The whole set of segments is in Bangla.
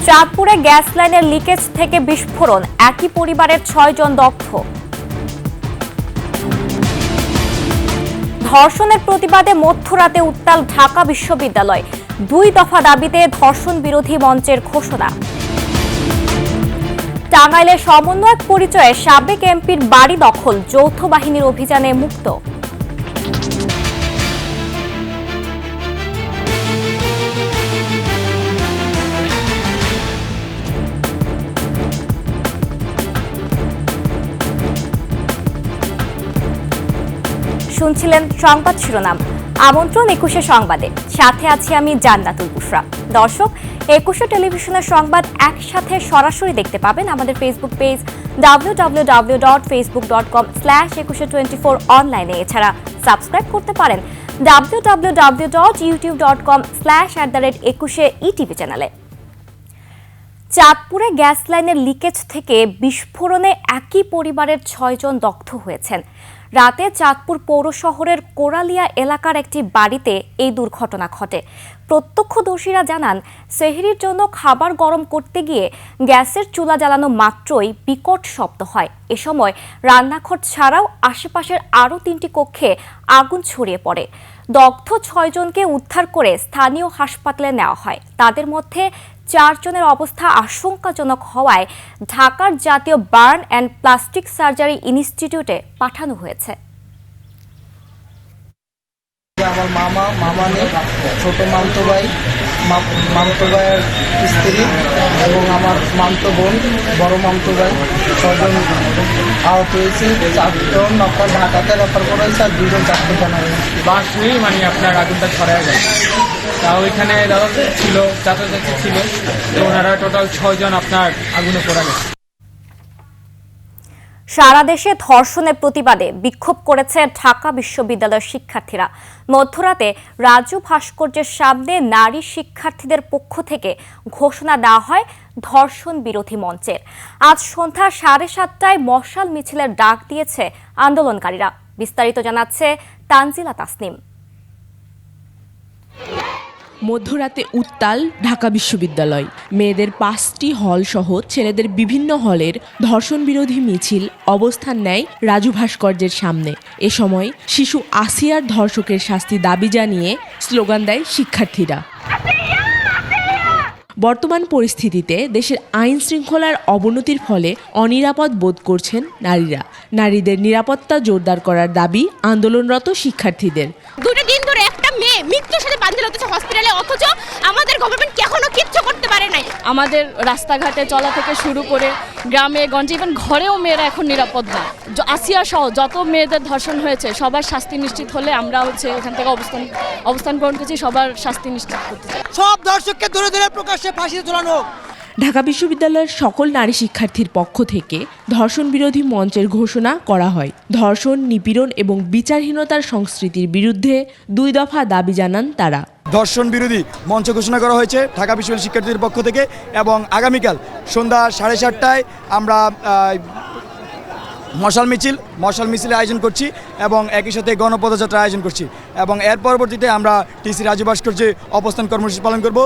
চাঁদপুরে গ্যাস লাইনের লিকেজ থেকে বিস্ফোরণ, একই পরিবারের 6 জন দগ্ধ। ধর্ষণের প্রতিবাদে মধ্যরাতে উত্তাল ঢাকা বিশ্ববিদ্যালয়, 2 দফা দাবিতে ধর্ষণ বিরোধী মঞ্চের ঘোষণা। টাঙ্গাইলের সমন্বয়ক পরিচয়ে সাবেক এমপির বাড়ি দখল, যৌথ বাহিনীর অভিযানে মুক্ত। শুনছিলেন সংবাদ শিরোনাম। আমন্ত্রণ 21 সংবাদে, সাথে আছি আমি জান্নাতুল বুশরা। দর্শক, 21 টেলিভিশনের সংবাদ একসাথে সরাসরি দেখতে পাবেন আমাদের ফেসবুক পেজ www.facebook.com/2124 অনলাইনে। এছাড়া সাবস্ক্রাইব করতে পারেন www.youtube.com/@21etv চ্যানেলে। চাঁদপুরে গ্যাস লাইনের লিকেজ থেকে বিস্ফোরণে একই পরিবারের 6 জন দগ্ধ হয়েছেন। রাতে চাঁদপুর পৌর শহরের কোরালিয়া এলাকার একটি বাড়িতে এই দুর্ঘটনা ঘটে। প্রত্যক্ষদর্শীরা জানান, সেহরির জন্য খাবার গরম করতে গিয়ে গ্যাসের চুলা জ্বালানো মাত্রই বিকট শব্দ হয়। এ সময় রান্নাঘর ছাড়াও আশেপাশের আরও 3টি কক্ষে আগুন ছড়িয়ে পড়ে। দগ্ধ 6 জনকে উদ্ধার করে স্থানীয় হাসপাতালে নেওয়া হয়। তাদের মধ্যে 4 জনের অবস্থা আশঙ্কাজনক হওয়ায় ঢাকার জাতীয় বার্ন অ্যান্ড প্লাস্টিক সার্জারি ইনস্টিটিউটে পাঠানো হয়েছে। আমার মামা নেই, ছোট মামতো ভাইয়ের স্ত্রী এবং আমার মামতো বোন, বড় মামতো ভাই 6 জন আহত হয়েছে। 4 জন আপনার ঢাকাতে রেফার করা হয়েছে আর 2 জন চাকরি জানা হয়েছে। বাস হয়ে আপনার আগুনটা ছড়ায় যায়। তা ওইখানে দাদা ছিল, চাচা চাচি ছিল, তো ওনারা টোটাল 6 জন আপনার আগুনে পড়া গেছে। সারা দেশে ধর্ষণের প্রতিবাদে বিক্ষোভ করেছে ঢাকা বিশ্ববিদ্যালয়ের শিক্ষার্থীরা। মধ্যরাতে রাজু ভাস্কর্যের সামনে নারী শিক্ষার্থীদের পক্ষ থেকে ঘোষণা দেওয়া হয় ধর্ষণ বিরোধী মঞ্চের। আজ সন্ধ্যা 7:30টায় মশাল মিছিলের ডাক দিয়েছে আন্দোলনকারীরা। বিস্তারিত জানাচ্ছে তানজিলা তাসনিম। মধ্যরাতে উত্তাল ঢাকা বিশ্ববিদ্যালয়। মেয়েদের 5টি হল সহ ছেলেদের বিভিন্ন হলের ধর্ষণ বিরোধী মিছিল অবস্থান নেয় রাজু ভাস্কর্যের সামনে। এ সময় শিশু আসিয়ার ধর্ষকের শাস্তি দাবি জানিয়ে স্লোগান দেয় শিক্ষার্থীরা। বর্তমান পরিস্থিতিতে দেশের আইন শৃঙ্খলার অবনতির ফলে অনিরাপদ বোধ করছেন নারীরা। নারীদের নিরাপত্তা জোরদার করার দাবি আন্দোলনরত শিক্ষার্থীদের। 2 দিন ধরে একটা মেয়ে মৃত্যুর সাথে বাঁধা হতেছে হসপিটালে, অথচ আমাদের গভর্নমেন্ট এখনো কিচ্ছু করতে পারে নাই। আমাদের রাস্তাঘাটে চলা থেকে শুরু করে গ্রামে গঞ্জে ইভেন ঘরেও মেয়েরা এখন নিরাপদ না। আসিয়া সহ যত মেয়েদের ধর্ষণ হয়েছে সবার শাস্তি নিশ্চিত হলে আমরা এখান থেকে অবস্থান গ্রহণ করছি, সবার শাস্তি নিশ্চিত করতে চাই। সব দর্শককে ধরে ধরে প্রকাশ্যে ফাঁসিতে ঝোলানো। ঢাকা বিশ্ববিদ্যালয়ের সকল নারী শিক্ষার্থীর পক্ষ থেকে ধর্ষণ বিরোধী মঞ্চের ঘোষণা করা হয়। ধর্ষণ, নিপীড়ন এবং বিচারহীনতার সংস্কৃতির বিরুদ্ধে 2 দফা দাবি জানান তারা। ধর্ষণ বিরোধী মঞ্চ ঘোষণা করা হয়েছে ঢাকা বিশ্ববিদ্যালয়ের শিক্ষার্থীদের পক্ষ থেকে এবং আগামীকাল সন্ধ্যা 7:30টায় আমরা মশাল মিছিলের আয়োজন করছি এবং একই সাথে গণপদযাত্রার আয়োজন করছি এবং এর পরবর্তীতে আমরা টিসি রাজু ভাস্কর্যে অবস্থান কর্মসূচি পালন করব।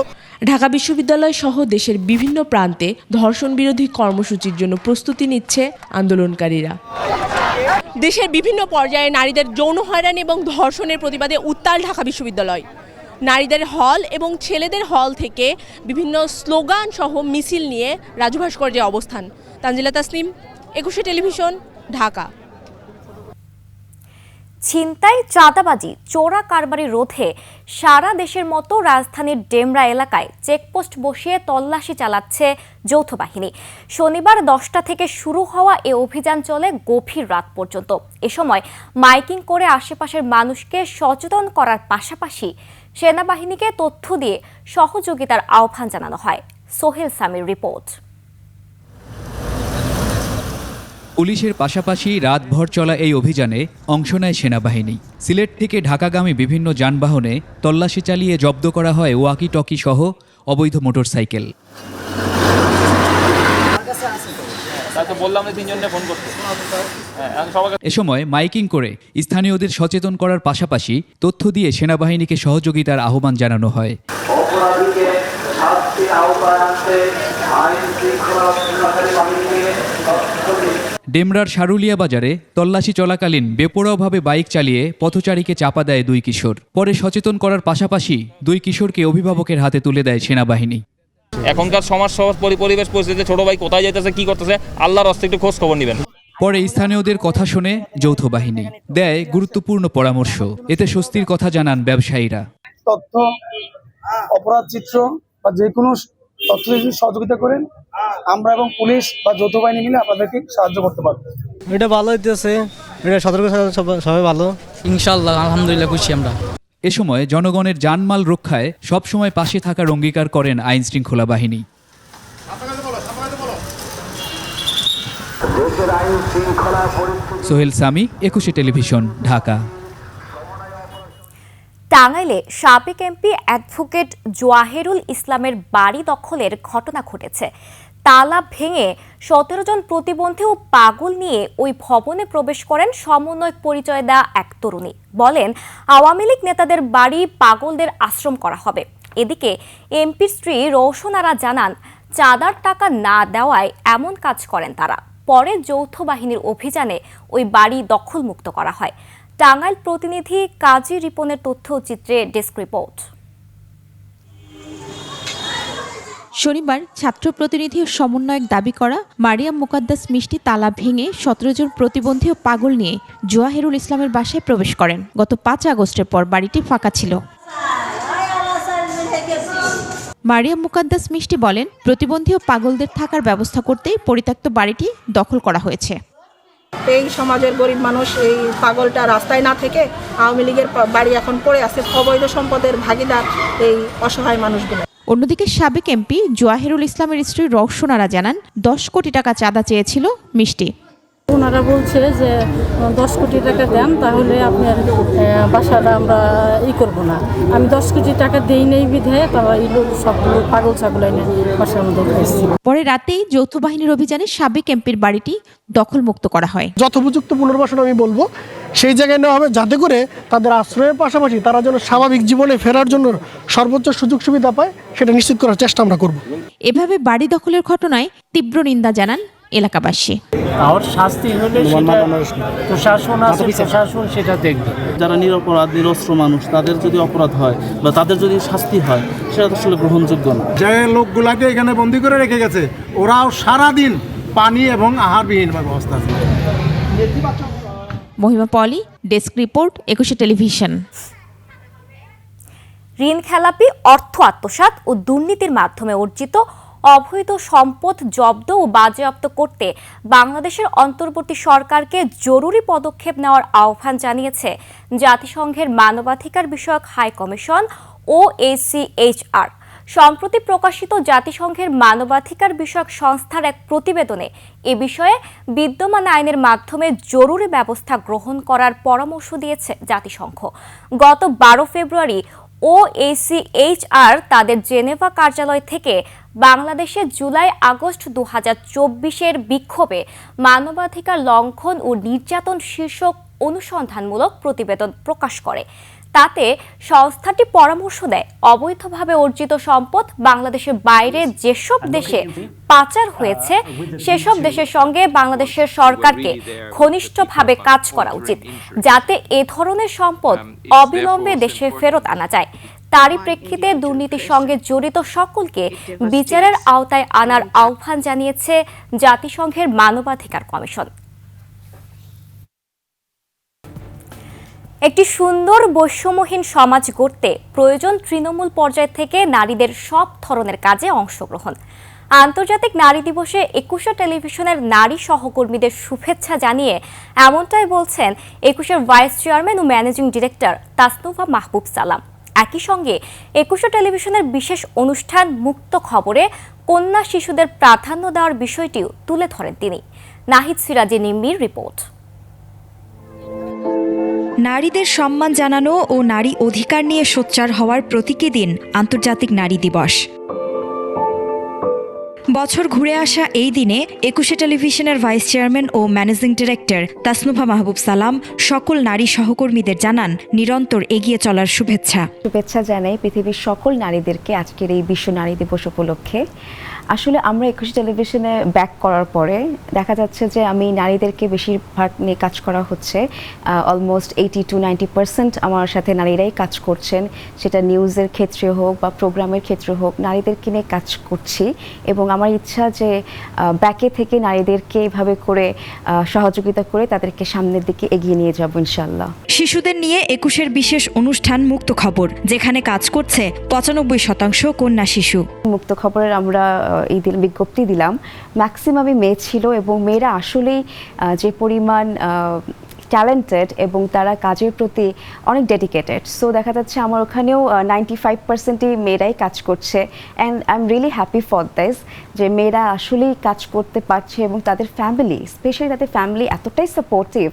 ঢাকা বিশ্ববিদ্যালয় সহ দেশের বিভিন্ন প্রান্তে ধর্ষণ বিরোধী কর্মসূচির জন্য প্রস্তুতি নিচ্ছে আন্দোলনকারীরা। দেশের বিভিন্ন পর্যায়ে নারীদের যৌন হয়রানি এবং ধর্ষণের প্রতিবাদে উত্তাল ঢাকা বিশ্ববিদ্যালয়। নারীদের হল এবং ছেলেদের হল থেকে বিভিন্ন স্লোগান সহ মিছিল নিয়ে রাজু ভাস্কর্যে অবস্থান। তানজিলা তাসনিম, 21 টেলিভিশন, ঢাকা। ছিনতাই, চাঁদাবাজি, চোরা কারবারি রোধে সারা দেশের মতো রাজধানীর ডেমরা এলাকায় চেকপোস্ট বসিয়ে তল্লাশি চালাচ্ছে যৌথ বাহিনী। শনিবার 10টা থেকে শুরু হওয়া এ অভিযান চলে গভীর রাত পর্যন্ত। এ সময় মাইকিং করে আশেপাশের মানুষকে সচেতন করার পাশাপাশি সেনাবাহিনীকে তথ্য দিয়ে সহযোগিতার আহ্বান জানানো হয়। সোহেল সামির রিপোর্ট। পুলিশের পাশাপাশি রাতভর চলা এই অভিযানে অংশ নেয় সেনাবাহিনী। সিলেট থেকে ঢাকাগামী বিভিন্ন যানবাহনে তল্লাশি চালিয়ে জব্দ করা হয় ওয়াকি টকি সহ অবৈধ মোটরসাইকেল। এ সময় মাইকিং করে স্থানীয়দের সচেতন করার পাশাপাশি তথ্য দিয়ে সেনাবাহিনীকে সহযোগিতার আহ্বান জানানো হয়। ডেমরার সারুলিয়া বাজারে তল্লাশি চলাকালীন বেপরোয়াভাবে বাইক চালিয়ে পথচারীকে চাপা দেয় 2 কিশোর। পরে সচেতন করার পাশাপাশি 2 কিশোরকে অভিভাবকের হাতে তুলে দেয় সেনাবাহিনী। এখনকার সমাজ পরিবেশ পরিস্থিতিতে ছোট ভাই কোথায় যাইতেছে, কি করতেছে, আল্লাহর হস্তে একটু খোঁজ খবর নেবেন। পরে স্থানীয়দের কথা শুনে যৌথ বাহিনী দেয় গুরুত্বপূর্ণ পরামর্শ। এতে স্বস্তির কথা জানান ব্যবসায়ীরা। তথ্য, অপরাধ চিত্র বা যে কোনো তথ্য যদি সহযোগিতা করেন, আমরা এবং পুলিশ বা যৌথ বাহিনী মিলে আপনাদেরকে সাহায্য করতে পারবো। এটা ভালো হইতেছে, এটা সতর্ক সবাই ভালো, ইনশাআল্লাহ আলহামদুলিল্লাহ খুশি আমরা। এ সময় জনগণের জানমাল রক্ষায় সবসময় পাশে থাকার অঙ্গীকার করেন আইন শৃঙ্খলা বাহিনী। সোহেল সামি, 21 টেলিভিশন, ঢাকা। টাঙ্গাইলে সাবেক এমপি অ্যাডভোকেট জোয়াহেরুল ইসলামের বাড়ি দখলের ঘটনা ঘটেছে। তালা ভেঙে 17 জন প্রতিবন্ধী ও পাগল নিয়ে ওই ভবনে প্রবেশ করেন সমন্বয়ক পরিচয় দেওয়া এক তরুণী। বলেন, আওয়ামী লীগ নেতাদের বাড়ি পাগলদের আশ্রম করা হবে। এদিকে এমপির স্ত্রী রওশন আরা জানান, চাঁদার টাকা না দেওয়ায় এমন কাজ করেন তারা। পরে যৌথ বাহিনীর অভিযানে ওই বাড়ি দখলমুক্ত করা হয়। টাঙ্গাইল প্রতিনিধি কাজী রিপনের তথ্যচিত্রে ডেস্ক রিপোর্ট। শনিবার ছাত্র প্রতিনিধি ও সমন্বয়ক দাবি করা মারিয়াম মুকাদ্দাস মিষ্টি তালা ভেঙে 17 জন প্রতিবন্ধী ও পাগল নিয়ে জোয়াহেরুল ইসলামের বাসায় প্রবেশ করেন। গত 5 আগস্টের পর বাড়িটি ফাঁকা ছিল। মারিয়াম মুকাদ্দাস মিষ্টি বলেন, প্রতিবন্ধী ও পাগলদের থাকার ব্যবস্থা করতেই পরিত্যক্ত বাড়িটি দখল করা হয়েছে। এই সমাজের গরিব মানুষ এই পাগলটা রাস্তায় না থেকে আওয়ামী লীগের বাড়ি এখন পড়ে আছে, অবৈধ সম্পদের ভাগিদার এই অসহায় মানুষগুলো। অন্যদিকে সাবেক এমপি জোয়াহেরুল ইসলামের স্ত্রী রওশন আরা জানান, 10 কোটি টাকা চাঁদা চেয়েছিল মিষ্টি। ওনারা বলছে যে 10 কোটি টাকা দেন, তাহলে আপনার বাসাটা আমরা করবো না। আমি 10 কোটি টাকা দেই নেই বিধে তারা এই লোক সবগুলো পাগল ছাগল এনে বাসার মধ্যে খাইছি। পরে রাতেই যৌথ বাহিনীর অভিযানে সাবেক এমপির বাড়িটি দখলমুক্ত করা হয়। যথোপযুক্ত পুনর্বাসন আমি বলবো সেই জায়গায় নেওয়া হবে, যাতে করে তাদের আশ্রয়ের পাশাপাশি তারা যেন স্বাভাবিক জীবনে ফেরার জন্য সর্বোচ্চ সুযোগ সুবিধা পায়, সেটা নিশ্চিত করার চেষ্টা আমরা করব। এভাবে বাড়ি দখলের ঘটনায় তীব্র নিন্দা জানান এলাকাবাসী। আর শাস্তি হলে প্রশাসন আছে, প্রশাসন সেটা দেখবে। যারা নিরপরাধ নিরস্ত্র মানুষ, তাদের যদি অপরাধ হয় বা তাদের যদি শাস্তি হয়, সেটা তো আসলে গ্রহণযোগ্য না। যে লোকগুলাকে এখানে বন্দী করে রেখে গেছে, ওরাও সারাদিন পানি এবং আহারবিহীন অবস্থা আছে। মহিমা পলি, ডেস্ক রিপোর্ট, 21 টেলিভিশন। ঋণ খেলাপি, অর্থ আত্মসাৎ ও দুর্নীতির মাধ্যমে অর্জিত অবৈধ সম্পদ জব্দ ও বাজেয়াপ্ত করতে বাংলাদেশের অন্তর্বর্তী সরকারকে জরুরি পদক্ষেপ নেওয়ার আহ্বান জানিয়েছে জাতিসংঘের মানবাধিকার বিষয়ক হাই কমিশন OHCHR। সম্প্রতি প্রকাশিত জাতিসংঘের মানবাধিকার বিষয়ক সংস্থার এক প্রতিবেদনে এ বিষয়ে বিদ্যমান আইনের মাধ্যমে জরুরি ব্যবস্থা গ্রহণ করার পরামর্শ দিয়েছে জাতিসংঘ। গত 12 ফেব্রুয়ারি OHCHR তাদের জেনেভা কার্যালয় থেকে বাংলাদেশে জুলাই আগস্ট 2024-এর বিক্ষোভে মানবাধিকার লঙ্ঘন ও নির্যাতন শীর্ষক অনুসন্ধানমূলক প্রতিবেদন প্রকাশ করে। তাতে সংস্থাটি পরামর্শ দেয়, অবৈধভাবে অর্জিত সম্পদ বাংলাদেশের বাইরে যেসব দেশে পাচার হয়েছে সেসব দেশের সঙ্গে বাংলাদেশের সরকারকে ঘনিষ্ঠভাবে কাজ করা উচিত, যাতে এ ধরনের সম্পদ অবিলম্বে দেশে ফেরত আনা যায়। তারই প্রেক্ষিতে দুর্নীতির সঙ্গে জড়িত সকলকে বিচারের আওতায় আনার আহ্বান জানিয়েছে জাতিসংঘের মানবাধিকার কমিশন। একটি সুন্দর বৈষম্যহীন সমাজ গড়তে প্রয়োজন তৃণমূল পর্যায় থেকে নারীদের সব ধরনের কাজে অংশগ্রহণ। আন্তর্জাতিক নারী দিবসে 21 টেলিভিশনের নারী সহকর্মীদের শুভেচ্ছা জানিয়ে এমনটাই বলছেন 21 ভাইস চেয়ারম্যান ও ম্যানেজিং ডিরেক্টর তাসনুভা মাহবুব সালাম। একই সঙ্গে 21 টেলিভিশনের বিশেষ অনুষ্ঠান মুক্ত খবরে কন্যা শিশুদের প্রাধান্য দেওয়ার বিষয়টিও তুলে ধরেন তিনি। নাহিদ সিরাজি নিম্মির রিপোর্ট। নারীদের সম্মান জানানো ও নারী অধিকার নিয়ে সোচ্চার হওয়ার প্রতীকী দিন আন্তর্জাতিক নারী দিবস। বছর ঘুরে আসা এই দিনে 21 টেলিভিশনের ভাইস চেয়ারম্যান ও ম্যানেজিং ডিরেক্টর তাসনুভা মাহবুব সালাম সকল নারী সহকর্মীদের জানান নিরন্তর এগিয়ে চলার শুভেচ্ছা জানাই পৃথিবীর সকল নারীদেরকে আজকের এই বিশ্ব নারী দিবস উপলক্ষে। আসলে আমরা 21 টেলিভিশনে ব্যাক করার পরে দেখা যাচ্ছে যে আমি নারীদেরকে বেশিরভাগ নিয়ে কাজ করা হচ্ছে, অলমোস্ট 80-90% আমার সাথে নারীরাই কাজ করছেন, সেটা নিউজের ক্ষেত্রে হোক বা প্রোগ্রামের ক্ষেত্রে হোক, নারীদেরকে নিয়ে কাজ করছি এবং আমার ইচ্ছা যে ব্যাকে থেকে নারীদেরকে এইভাবে করে সহযোগিতা করে তাদেরকে সামনের দিকে এগিয়ে নিয়ে যাব ইনশাআল্লাহ। শিশুদের নিয়ে 21-এর বিশেষ অনুষ্ঠান মুক্ত খবর, যেখানে কাজ করছে 95% কন্যা শিশু। মুক্ত খবরের আমরা এই বিজ্ঞপ্তি দিলাম, ম্যাক্সিমামই মেয়ে ছিল এবং মেয়েরা আসলেই যে পরিমাণ ট্যালেন্টেড এবং তারা কাজের প্রতি অনেক ডেডিকেটেড। সো দেখা যাচ্ছে আমার ওখানেও 95%ই মেয়েরাই কাজ করছে and I am really happy for this যে মেয়েরা আসলেই কাজ করতে পারছে এবং তাদের ফ্যামিলি, স্পেশালি তাদের ফ্যামিলি এতটাই সাপোর্টিভ।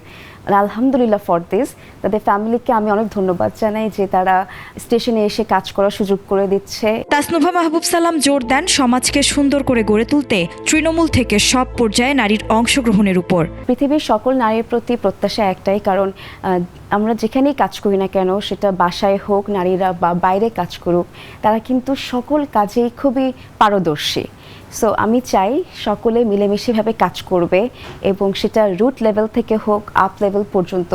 আলহামদুলিল্লাহ ফর দিস, তাদের ফ্যামিলিকে আমি অনেক ধন্যবাদ জানাই যে তারা স্টেশনে এসে কাজ করার সুযোগ করে দিচ্ছে। তাসনুভা মাহবুব সালাম জোর দেন সমাজকে সুন্দর করে গড়ে তুলতে তৃণমূল থেকে সব পর্যায়ে নারীর অংশগ্রহণের উপর। পৃথিবীর সকল নারীর প্রতি প্রত্যাশা একটাই, কারণ আমরা যেখানেই কাজ করি না কেন, সেটা বাসায় হোক নারীরা বা বাইরে কাজ করুক, তারা কিন্তু সকল কাজেই খুবই পারদর্শী। সো আমি চাই সকলে মিলেমিশেভাবে কাজ করবে এবং সেটা রুট লেভেল থেকে হোক আপ লেভেল পর্যন্ত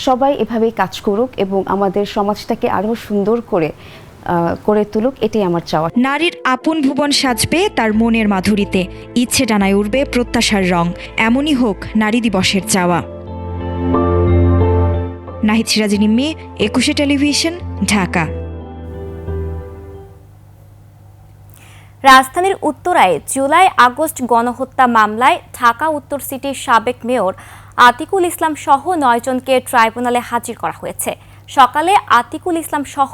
সবাই এভাবেই কাজ করুক এবং আমাদের সমাজটাকে আরও সুন্দর করে তুলুক, এটাই আমার চাওয়া। নারীর আপন ভুবন সাজবে তার মনের মাধুরীতে, ইচ্ছে ডানায় উঠবে প্রত্যাশার রং, এমনই হোক নারী দিবসের চাওয়া। নাহিদ সিরাজি নিম্মি, 21 টেলিভিশন, ঢাকা। রাজধানীর উত্তরায় জুলাই আগস্ট গণহত্যা মামলায় ঢাকা উত্তর সিটির সাবেক মেয়র আতিকুল ইসলাম সহ 9 জনকে ট্রাইব্যুনালে হাজির করা হয়েছে। সকালে আতিকুল ইসলাম সহ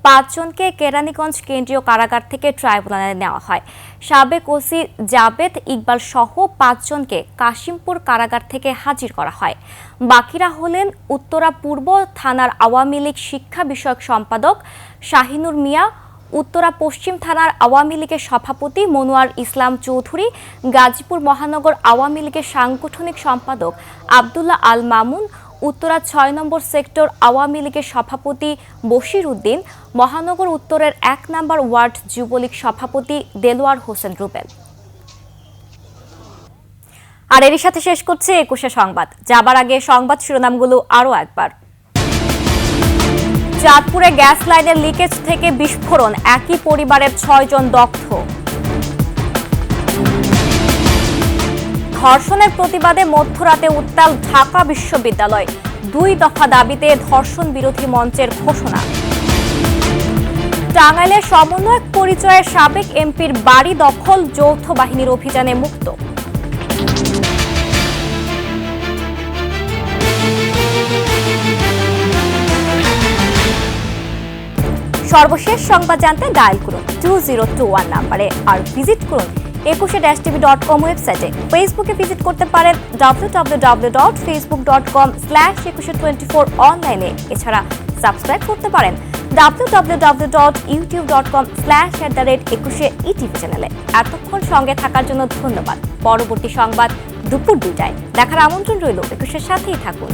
5 জনকে কেরানীগঞ্জ কেন্দ্রীয় কারাগার থেকে ট্রাইব্যুনালে নেওয়া হয়। সাবেক ওসি জাবেদ ইকবাল সহ 5 জনকে কাশিমপুর কারাগার থেকে হাজির করা হয়। বাকিরা হলেন উত্তরা পূর্ব থানার আওয়ামী লীগ শিক্ষা বিষয়ক সম্পাদক শাহিনুর মিয়া, উত্তরা পশ্চিম থানার আওয়ামী লীগের সভাপতি মনোয়ার ইসলাম চৌধুরী, গাজীপুর মহানগর আওয়ামী লীগের সাংগঠনিক সম্পাদক আব্দুল্লাহ আল মামুন, উত্তরা 6 নম্বর সেক্টর আওয়ামী লীগের সভাপতি বশির উদ্দিন, মহানগর উত্তরের 1 নম্বর ওয়ার্ড যুবলীগ সভাপতি দেলোয়ার হোসেন রুবেল। আর এরই সাথে শেষ করছে 21 সংবাদ। যাবার আগে সংবাদ শিরোনামগুলো আরও একবার। চাঁদপুরে গ্যাস লাইনের লিকেজ থেকে বিস্ফোরণ, একই পরিবারের 6 জন দগ্ধ। ধর্ষণের প্রতিবাদে মধ্যরাতে উত্তাল ঢাকা বিশ্ববিদ্যালয়, 2 দফা দাবিতে ধর্ষণ বিরোধী মঞ্চের ঘোষণা। টাঙ্গাইলে সমন্বয়ক পরিচয়ের সাবেক এমপির বাড়ি দখল, যৌথ বাহিনীর অভিযানে মুক্ত। সর্বশেষ সংবাদ জানতে ডায়াল করুন 2021 নম্বরে আর ভিজিট করুন 21tv.com ওয়েবসাইটে। ফেসবুকে ভিজিট করতে পারেন www.facebook.com/2124 অনলাইনে। এছাড়া সাবস্ক্রাইব করতে পারেন www.youtube.com/@21etv চ্যানেলে। এতক্ষণ সঙ্গে থাকার জন্য ধন্যবাদ। পরবর্তী সংবাদ দুপুর 2টায় দেখার আমন্ত্রণ রইল। 21-এর সাথেই থাকুন।